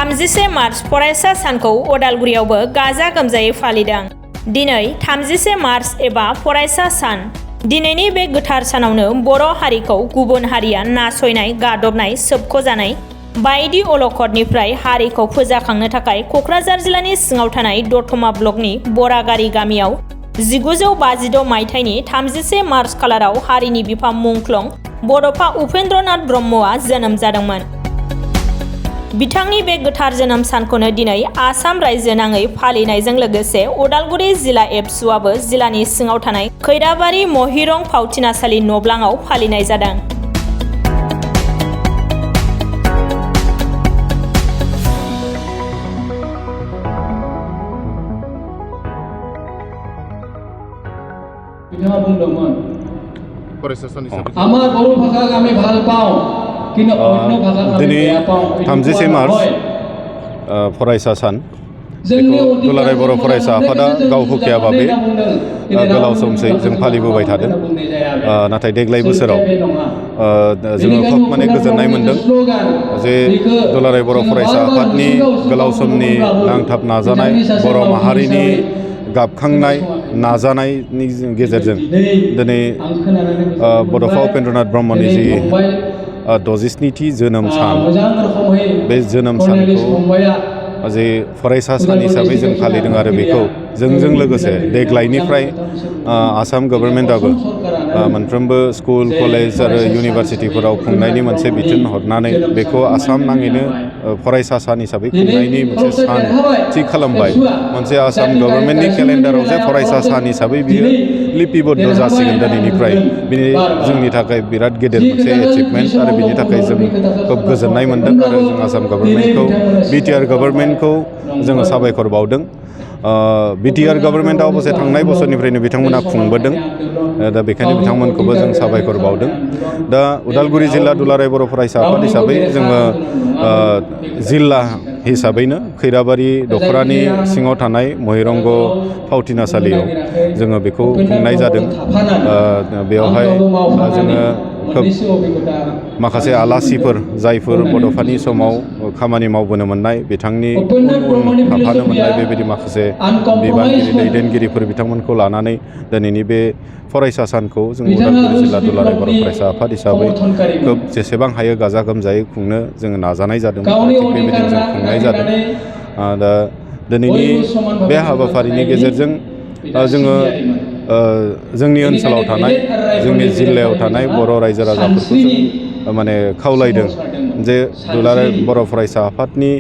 31 March फरायसा सानखौ उदालगुरियावबो गाजा गोमजायै फालिदों। दिनै 31 मार्च एबा फरायसा सान। दिनैनि बे गोथार सानावनो बर' हारिखौ गुबुन हारिया नासयनाय, गादबनाय, सोबख'जानाय बायदि अलखदनिफ्राय हारिखौ फोजाखांनो थाखाय क'क्राझार जिल्लानि सिङाव थानाय दतमा ब्लकनि बरागारि गामियाव 1952 मायथाइनि 31 मार्च खालाराव हारिनि बिफा मुंख्लं बड'फा उपेन्द्रनाथ ब्रह्मआ जोनोम जादोंमोन। बिथांनि बे गोथार जोनोम सानखौनो दिनै आसाम रायजो नाङै फालिनायजों लोगोसे उदालगुरि जिल्ला एबसुआबो जिल्लानि सिङाव थानाय खैराबारि महिरं फावथिनासालि नब्लाङाव फालिनाय जादों। बिथाङा बुंदोंमोन फरायसा सान हिसाबै आमार बर' भाषाक आमी ভাল পাওঁ কিন্তু অন্য ভাষাক আমি বেয়া পাওঁ। 31 मार्च फरायसा सान बेखौ दुलाराय बर' फरायसा आफादा गाव हुखिया भाबै गोलाव समसै जों फालिबोबाय थादों। नाथाय देग्लाय बोसोराव जोङो खोब माने गोजोननाय मोनदों जे दुलाराय बर' फरायसा आफादनि गोलाव समनि नांथाब नाजानाय, बर' माहारिनि गाबखांनाय नाजानायनि गेजेरजों दिनै बड'फा उपेन्द्रनाथ ब्रह्मनि जि 67थि जोनोम सान, बे जोनोम सानखौ जे फरायसा सान हिसाबै जों फालिदों आरो बेखौ जोंजों लोगोसे देग्लायनिफ्राय आसाम गभर्नमेन्टआबो मोनफ्रोमबो स्कुल, कलेज आरो इउनिभारसिटिफोराव खुंनायनि मोनसे बिथोन हरनानै बेखौ आसाम नाङैनो फरायसा सान हिसाबै खुंनायनि मोनसे सान थि खालामबाय। मोनसे आसाम गभर्नमेन्टनि केलेन्डाराव जे फरायसा सान हिसाबै बियो लिपिबद्ध जासिगोन दिनैनिफ्राय। बिनि जोंनि थाखाय बिराद गेदेर मोनसे एचिभमेन्ट आरो बिनि थाखाय जों खोब गोजोननाय मोनदों आरो जों आसाम गभर्नमेन्टखौ, बिटिआर गभर्नमेन्टखौ जोङो साबायखर बावदों। बिटिआर गभर्नमेन्टआ अबसे थांनाय बोसोरनिफ्रायनो बिथांमोना खुंबोदों, दा बेखायनो बिथांमोनखौबो जों साबायखर बावदों। दा उदालगुरि जिल्ला दुलाराय बर' फरायसा आफाद हिसाबै जोङो जिल्ला हिसाबैनो खैराबारि दख'रानि सिङाव थानाय महिरंग फावथिनासालियाव जोङो बेखौ खुंनाय जादों। बेवहाय जोङो खोब माखासे आलासिफोर जायफोर बड'फानि समाव खामानि मावबोनो मोननाय, बिथांनि उन थाफानो मोननाय बेबायदि माखासे बिबानगिरि, दैदेनगिरिफोर बिथांमोनखौ लानानै दिनैनि बे फरायसा सानखौ जों उदालगुरि जिल्ला दुलाराय बर' फरायसा आफाद हिसाबै खोब जेसेबां हायो गाजा गोमजायै खुंनो जोङो नाजानाय जादों। थिग बेबायदिनो जों खुंनाय जादों। दा दिनैनि बे हाबाफारिनि गेजेरजों जोङो जोंनि ओनसोलाव थानाय, जोंनि जिल्लायाव थानाय बर' रायजो राजाफोरखौ जों माने खावलायदों जे दुलाराय बर' फरायसा आफादनि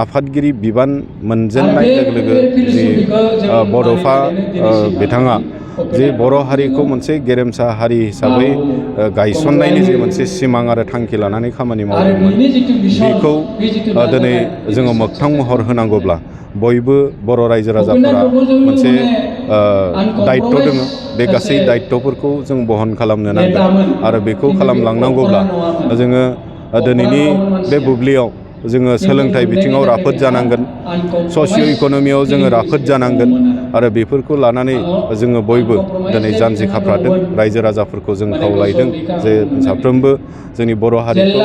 आफादगिरि बिबान मोनजेननाय लोगो लोगो जि बड'फा बिथाङा जे बर' हारिखौ मोनसे गेरेमसा हारि हिसाबै गायसननायनि जे मोनसे सिमां आरो थांखि लानानै खामानि मावदोंमोन, बेखौ दिनै जोङो मोगथां महर होनांगौब्ला बयबो बर' रायजो राजाफोरा मोनसे दायित्व दङ। बे गासै दायित्वफोरखौ जों बहन खालामनो नांगोन आरो बेखौ खालामलांनांगौब्ला जोङो दिनैनि बे बुब्लियाव जोङो सोलोंथाइ बिथिङाव राफोद जानांगोन, ससिय' इक'नमियाव जोङो राफोद जानांगोन आरो बेफोरखौ लानानै जोङो बयबो दिनै जानजि खाफ्रादों। रायजो राजाफोरखौ जों खावलायदों जे साफ्रोमबो जोंनि बर' हारिखौ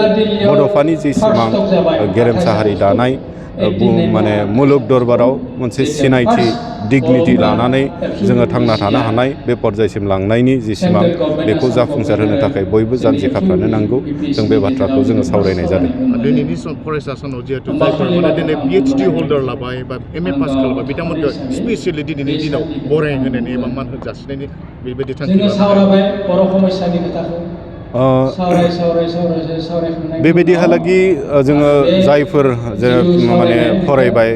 बड'फानि जि सिमां गेरेमसा हारि दानाय, माने मुलुग दरबाराव मोनसे सिनायथि, डिगनिटि लानानै जोङो थांना थानो हानाय बे पर्यायसिम लांनायनि जि सिमां, बेखौ जाफुंसार होनो थाखाय बयबो जानजि खाफ्रानो नांगौ। जों बे बाथ्राखौ जोङो सावरायनाय जादों। दिनैनि फरायसा सानाव जिहेतु जायफोर माने दिनै PhD हल्डार लाबाय बा MA पास खालामबाय बिथांमोनखौ स्पेसियेलि दिनैनि दिनाव बराय होनायनि एबा मान जासिनायनि बेबायदि थांखि बेबायदिहालागि जोङो जायफोर माने फरायबाय,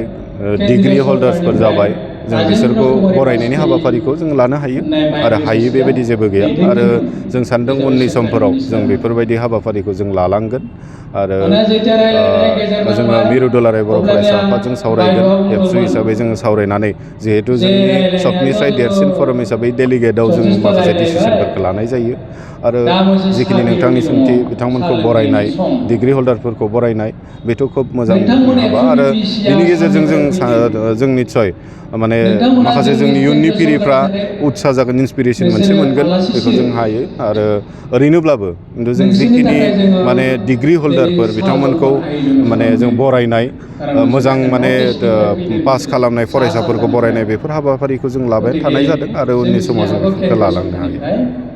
डिग्रि हल्डार्सफोर जाबाय, जों बिसोरखौ बरायनायनि हाबाफारिखौ जों लानो हायो आरो हायि बेबायदि जेबो गैया। आरो जों सानदों उननि समफोराव जों बेफोरबायदि हाबाफारिखौ जों लालांगोन आरो जोङो मिरु दुलाराय बर' फरायसा आफादजों सावरायगोन। एबसु हिसाबै जोङो सावरायनानै जिहेथु जोंनि सबनिफ्राय देरसिन फरम हिसाबै डेलिगेटआव जों माखासे डिसिसनफोरखौ लानाय जायो आरो जिखिनि नोंथांनि सोंथि, बिथांमोनखौ बरायनाय, डिग्रि हल्डारफोरखौ बरायनाय, बेथ' खोब मोजां हाबा आरो बिनि गेजेरजों जों निस्सय माने माने माखासे जोंनि इयुननि फिरिफ्रा उत्साह जागोन, इन्सपिरेसन मोनसे मोनगोन, बेखौ जों हायो। आरो ओरैनोब्लाबो खिन्थु जों जिखिनि माने डिग्रि हल्डारफोर बिथांमोनखौ माने जों बरायनाय, मोजां माने पास खालामनाय फरायसाफोरखौ बरायनाय, बेफोर हाबाफारिखौ जों लाबाय थानाय जादों आरो उननि समाव जों बेफोरखौ लालांनो हायो।